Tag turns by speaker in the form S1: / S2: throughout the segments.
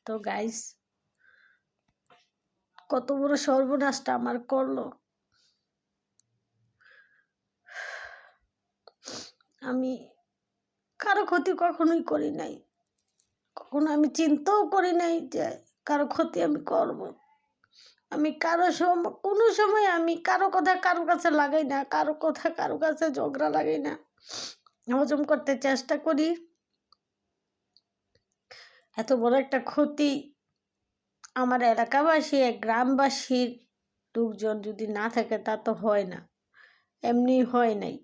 S1: তো গাইস, কত বড় সর্বনাশটা আমার করলো। আমি কারো ক্ষতি কখনোই করি নাই, কখনো আমি চিন্তাও করি নাই যে কারো ক্ষতি আমি করব। আমি কোনো সময় আমি কারো কথা কারো কাছে লাগাই না, কারো কথা কারো কাছে ঝগড়া লাগাই না, হজম করতে চেষ্টা করি। এত বড় একটা ক্ষতি আমার এলাকাবাসী গ্রামবাসীর লোকজন যদি না থাকে তা তো হয় না, এমনি হয় নাই।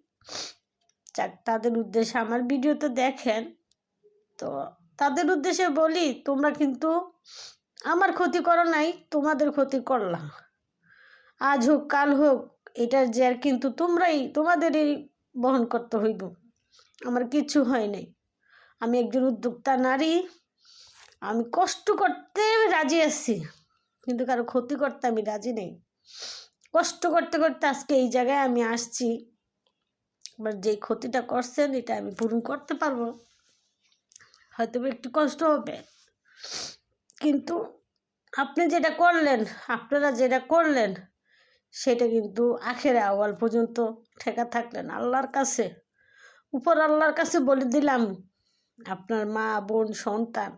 S1: যাক, তাদের উদ্দেশ্যে আমার ভিডিও তো দেখেন, তো তাদের উদ্দেশ্যে বলি, তোমরা কিন্তু আমার ক্ষতি করো নাই, তোমাদের ক্ষতি করলাম। আজ হোক কাল হোক এটার জের কিন্তু তোমাদেরই বহন করতে হইব। আমার কিছু হয় নাই। আমি একজন উদ্যোক্তা নারী, আমি কষ্ট করতে রাজি আছি, কিন্তু কারো ক্ষতি করতে আমি রাজি নেই। কষ্ট করতে করতে আজকে এই জায়গায় আমি আসছি। এবার যেই ক্ষতিটা করছেন এটা আমি পূরণ করতে পারবো, হয়তো একটু কষ্ট হবে, কিন্তু আপনারা যেটা করলেন সেটা কিন্তু আখেরে আওয়াল পর্যন্ত ঠেকা থাকলেন আল্লাহর কাছে, উপর আল্লাহর কাছে বলে দিলাম, আপনার মা বোন সন্তান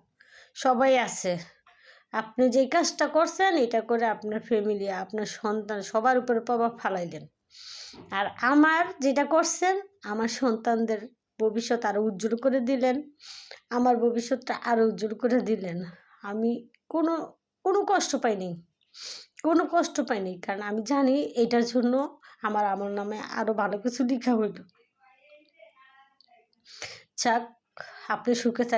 S1: সবাই আছে। আপনি যে কাজটা করছেন এটা করে আপনার ফ্যামিলি, আপনার সন্তান সবার উপরে প্রভাব ফালাইলেন। আর আমার যেটা করছেন, আমার সন্তানদের ভবিষ্যৎ আরও উজ্জ্বল করে দিলেন, আমার ভবিষ্যৎটা আরও উজ্জ্বল করে দিলেন। আমি কোনো কষ্ট পাইনি, কারণ আমি জানি এটার জন্য আমার নামে আরও ভালো কিছু লেখা হইল। যাক, আপনি সুখে থাকেন।